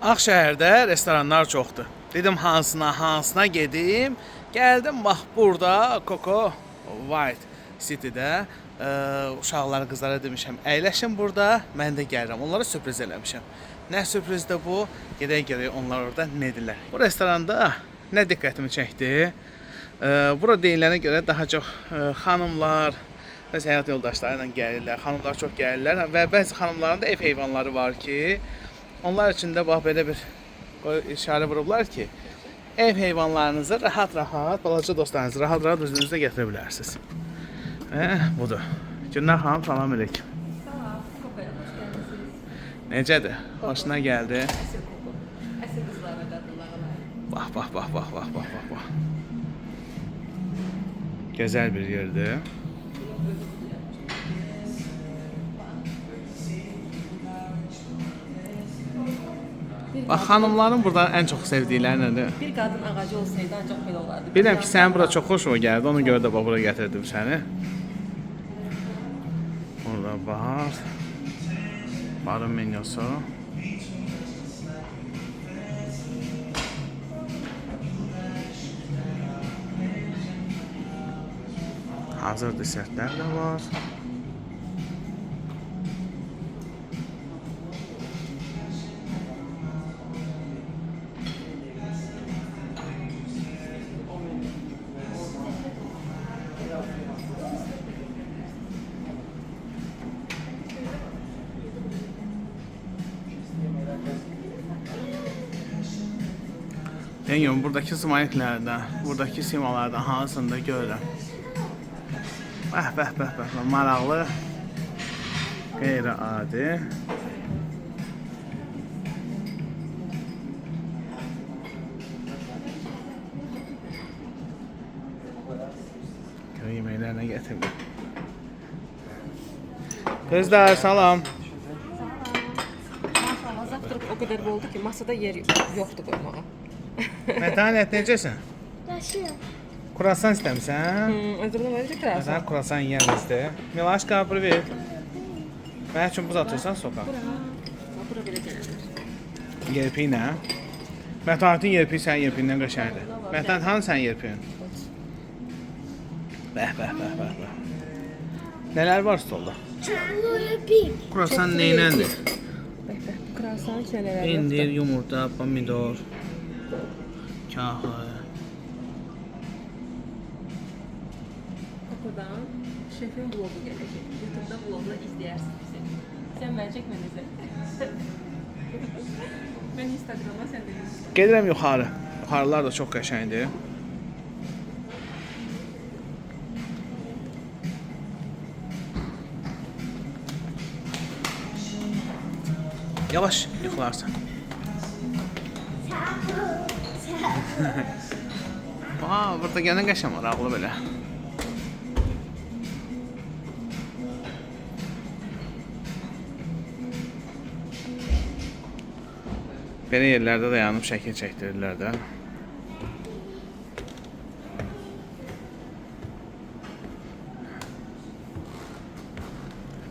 Ağşəhərdə restoranlar çoxdur. Dedim hansına gedim. Gəldim bax burada Coco White City-də uşaqlar, qızlara demişəm, əyləşin burada, mən də gəlirəm. Onlara sürpriz eləmişəm. Nə sürprizdir bu? Gedək onlar orada nə edirlər. Bu restoranda nə diqqətimi çəkdi? Bura deyilənə görə daha çox xanımlar və həyat yoldaşları ilə gəlirlər. Xanımlar çox gəlirlər və bəzi xanımların da ev heyvanları var ki, onlar üçün də bax belə bir işarə vurublar ki, ev heyvanlarınızı rahat-rahat, balaca dostlarınızı rahat-rahat özünüzdə gətirə bilərsiniz. Budur. Günlər xanım, salam aleyküm. Salam, Coco'ya hoş gəldiniz. Necədir? Xoşuna gəldi? Əsl Coco. Əsl qızlara, qadınlara. Bax. Gözəl bir yerdir. Bax, xanımların burada ən çox sevdikləri nədir? Bir qadın ağacı olsaydı ancaq belə olardı. Bilirəm ki, sənin bura çox xoşuma gəldi, ona görə də bura gətirdim səni. Burada var. Barın menyosu. Hazır desertlər də var. Deniyorum, buradaki smayiklərdən, buradaki simalardan hansını da görürəm. Bəh, maraqlı, qeyri-adi. Köy yeməklərinə gətirdim. Qızlar, salam. Maşallah, zavtırıq o qədər oldu ki, masada yer yoxdur qoymağa. Mətanət, necəsən? Yaşıyor. Kurasan istəmirsən? Özümdən öyle kirarsın. Sən kurasan yiyənizdir. Milaşka, privet. Mən üçün buz atırsan sokağa. Bura belə gəlir. Yerpi nə? Mətanətin yerpi sənin yerpindən qəşəngdir. Mətanət, hanı sənin yerpin? Bəh. Nələr var stolda? Çorlu Kurasan neyləndir? Kirasan şeylər Pendir, yumurta, pomidor, kahve. Coco'dan şefin vlogu gələcək. YouTube'da vlogla izləyərsiniz bizi. Sən mən çəkmənizə. Mən Instagram'a, sən də YouTube. Gedirəm yuxarı. Yuxarılar da çox qəşəngdir. Yavaş yıxılarsan. Burada gene qəşəng var, ağlı belə. Belə yerlərdə dayanıb şəkil çəkdirirlər də.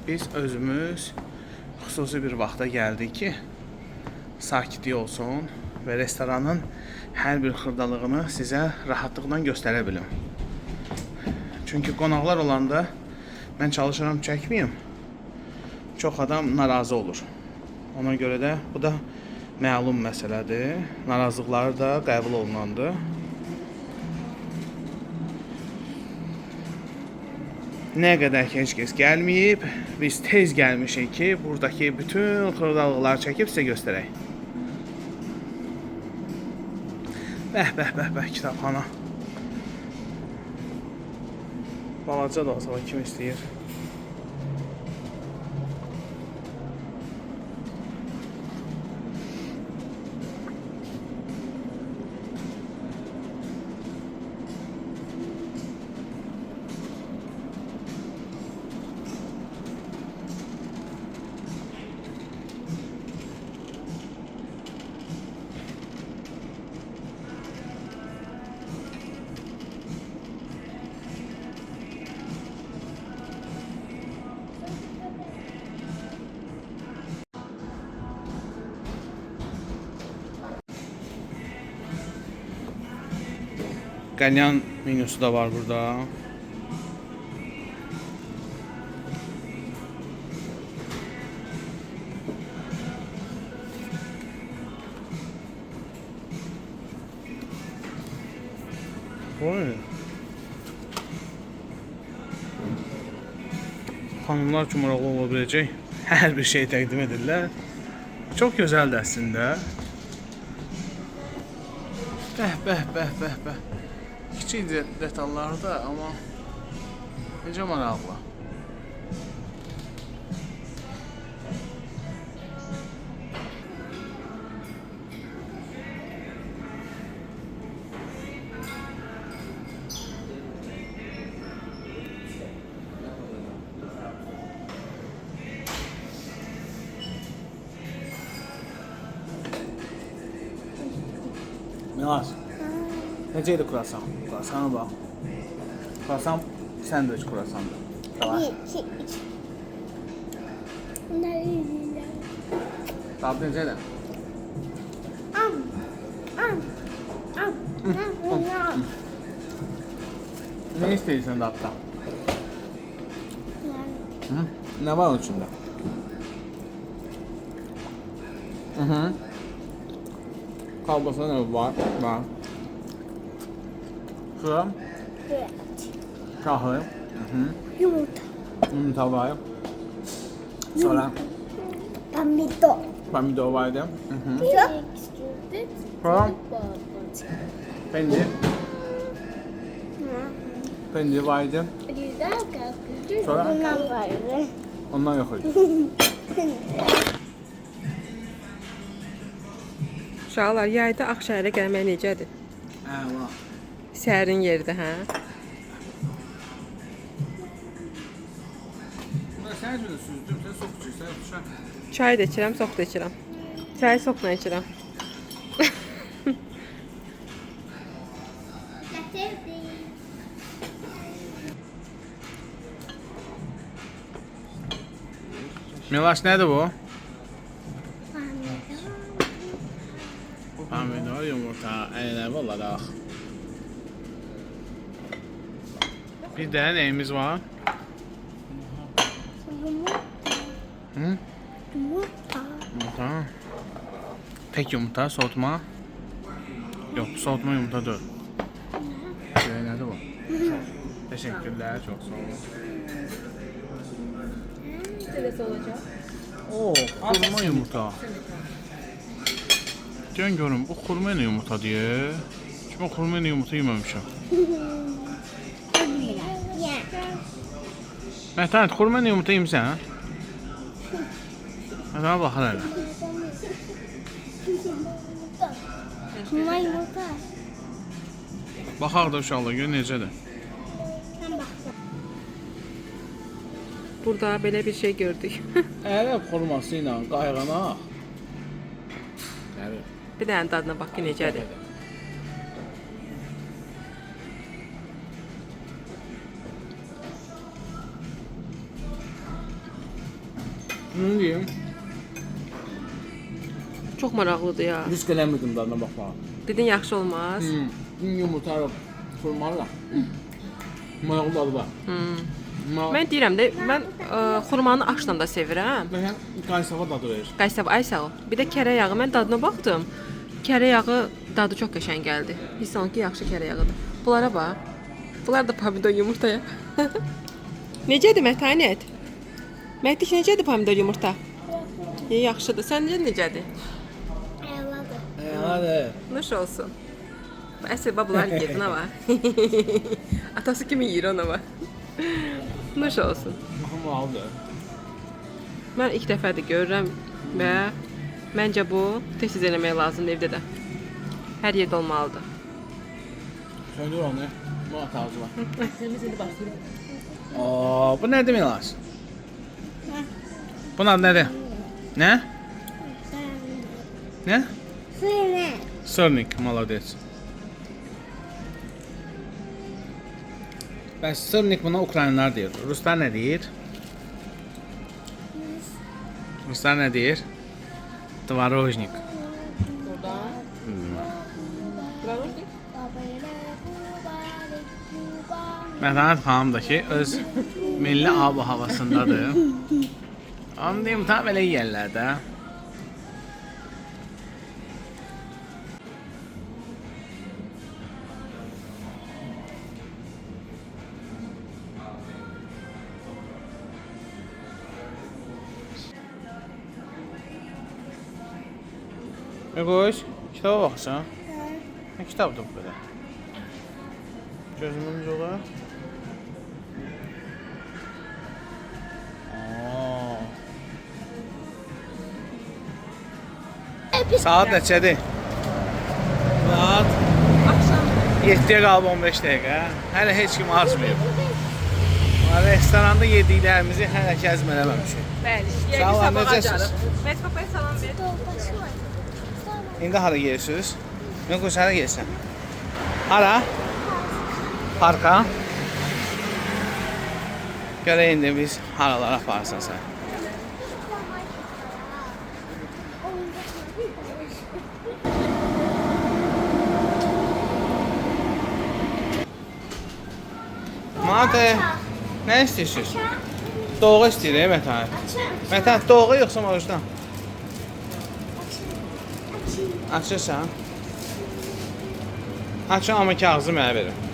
Biz özümüz xüsusi bir vaxta gəldik ki, sakitlik olsun və restoranın hər bir xırdalığını sizə rahatlıqla göstərə bilim. Çünki qonaqlar olanda mən çalışıram çəkməyim. Çox adam narazı olur. Ona görə də bu da məlum məsələdir. Narazılıqları da qəbul olunandır. Nə qədər ki, heç kəs gəlməyib, biz tez gəlmişik ki, buradakı bütün xırdalıqları çəkib sizə göstərək. Bəh, kitabxana. Balaca da olsa, kim istəyir. Qəlyan menüsü də var burada. Vay. Xanımlar üçün maraqlı ola biləcək hər bir şey təqdim edirlər. Çox gözəldir əslində. Bəh. Kiçik detallar da, amma necə maraqlı. Milas, necə idi kurasan? Kurasana bax. Kurasan sandviç kurasandır. Tamam. 2, 3. Bunlar iyiler. Dadı necədir? Am. Ne istəyirsən dadda? Hı? Nə var onun içində? Kalbasa ne var? Var. Şura, Evet. şahı, Yumurta. yumurta var. Sonra Pamito. pomidor vardı. Çok. Sonra peynir vardı. Güzel kalktı. Sonra? Bundan vardı. Ondan yok idi. Uşaqlar, yayda Ağşəhərə gəlmək necədir? Əla. Sərin yerdə, hə? Bunlar sən üçün süzdüm, sən sox içirsən, düşən. Çay da içirəm, soq da içirəm. Çayı soqla içirəm. Getirdim. Milaş nədir bu? Pamito. Pomidor, yumurta, əyləvi olaraq. Bir də neyimiz var? Hı? Yumurta. Yumurta. Tek yumurta, soğutma. Yok, soğutma yumurta değil. Nədir bu? Teşekkürler, çok sağ olun. Necəsə olacaq? Oo, xurma yumurta. Gəlin görün, bu xurma ilə yumurta deyə. Çünki mən xurma ilə yumurta yeməmişəm. Ye. Məhtənət, xurma ilə yumurta yemisən, hə? Mənə baxır hələ. Kuma yumurta. Baxaq da uşaqlar, gör necədir. Sen bak. Burada belə bir şey gördük. Ərəb xurması ilə qayğanaq. Ərəb. Bir dənə dadına bax ki, necədir. Bunu deyim, Çox maraqlıdır ya. risk eləmirdim dadına baxmağa. Dedin yaxşı olmaz. Yumurta xurmalı. Maraqlı dadı var. Mən deyirəm də, mən xurmanı aşla da sevirəm. Mən qaysava dadı verir. Qaysav, ay sağ ol. Bir də kərə yağı, mən dadına baxdım. Kərə yağı dadı çox qəşəng gəldi. Hiss olunur ki, yaxşı kərə yağıdır. Bunlara bax. Bunlar da pomidor yumurtaya. Necədir Mətanət? Məhdik necədir pomidor yumurta? Yaxşıdır. Səncə necədir? Eyvallah. Hadi. Nuş olsun. Əsl babalar yedin ama. Atası kimi yiyir ona bax. Nuş olsun. Baxım aldı. Mən ilk dəfədir görürəm və məncə bu tez-tez eləmək lazımdır evdə də. Hər yerdə olmalıdır. Söndür onu. Bu atağızı var. Əsrimiz indi başlayır. Oo, bu nədir Milas? Bunun adı nədir? Nə? Nə? Suyunu. Sırnik, malades. Bəs sırnik buna Ukraynalar deyir. Ruslar nə deyir? Ruslar nə deyir? Tvarojnik. Burada. Tvarojnik? Mətanət xanım da ki, öz milli ab-ı havasındadır. Onu deyim, tam elə yiyərlər də. Qoş, kitaba baxsan. Nə kitabdır bu qədər? Gözümün yola. Saat neçədir? Saat Axşam 7-yə qalıb 15 dəqiqə. Hələ heç kim açmayıb. Restoranda yediklərimizi hələ ki əzmələməmişik. bəli, Sağ olun, sabah necəsiz? acarıq. Metkopaya salam ver. Dolbaşı var. İndi hara gedirsiniz? Yox, hara gedirsən? Hara? Parka. Görək indi biz haralara aparsan sən. Mate, nə istəyirsiniz? Doğu istəyir, Mətanət. Mətanət, doğu yoxsa marujdan? Açırsan? Açın, amma kağızı mənə verin.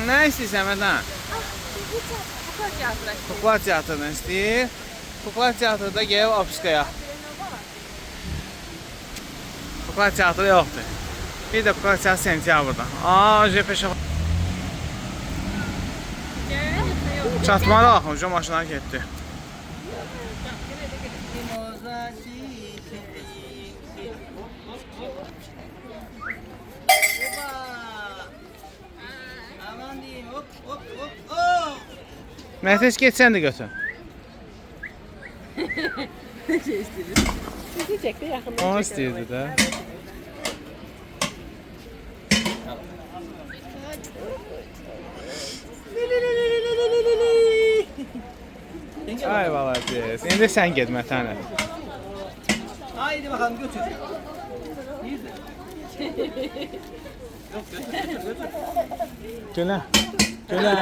Nə istəyirsən Mətanət? Kukla teatrı. Kukla teatrını istəyir. Kukla teatrda gəlib Opiskaya. Kukla teatrı yoxdur. Bir də kukla teatrı sentyabrda. Peşə. Çatmalı axı, uca maşınlar getdi. Məhtes get sən də götür. Sizəcək də yaxından Onu istəyirdi də. Ay valacağız. İndi sən get Mətanət. Haydi bakalım götür. Gələ. Gələ.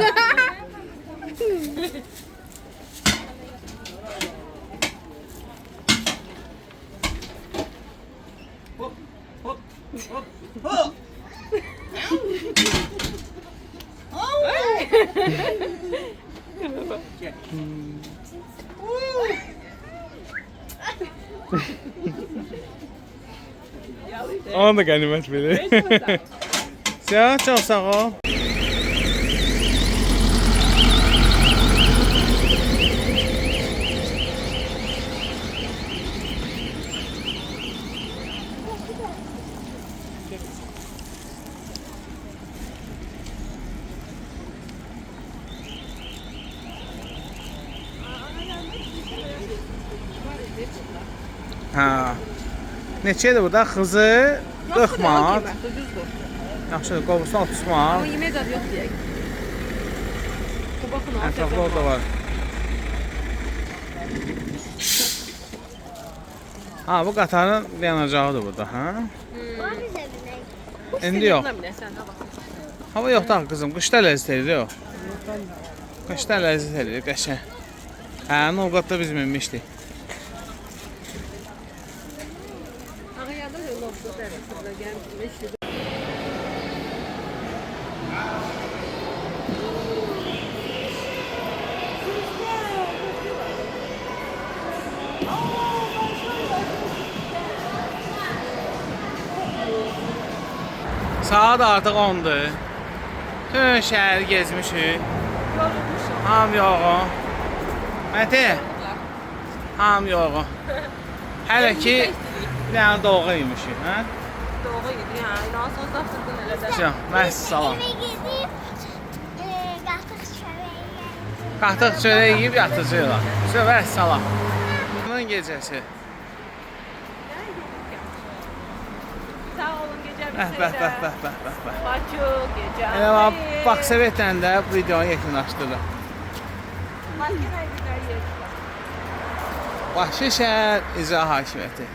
Hop hop hop hop. Onu da qənimət bilir. Sən çox sağ ol. Ha. Neçədir bu da? Xızı 40 manat. Yaxşıdır, qovursun 30 manat. Amma yemək dadı yox deyək. Bu baxın, Ətraflı orada var. Ha, bu qatarın dayanacağıdır burada, ha? O bize binek. İndi yox. Sən də bax. Hava yoxdur axı qızım, qışda ləzzət edir o. Qışda ləzzət edir, qəşəng. Hə, Novqatda biz minmişdik. Ağayada da lobda tərəfdə gəlmişdi. Saat artıq 10-dur. Tüm şəhəri gezmişik. Ham yoxum. Məti, ham yoxum. Hələ ki, bir dənə doğru yemişik, hə? Doğru idi, yəni. Nasıl tapdırdın elə də. Can, vəssalam. Eve gidip qahtıq çörəyi. Qatıq çörək yeyib yatacaqlar. Vəssalam. Bunun gecəsi. Sağ olun, gecə Bəh. Bakı gecə. Elə bax Sovetlə də bu videonu yekunlaşdırırıq. Bakı şəhər icra hakimiyyəti.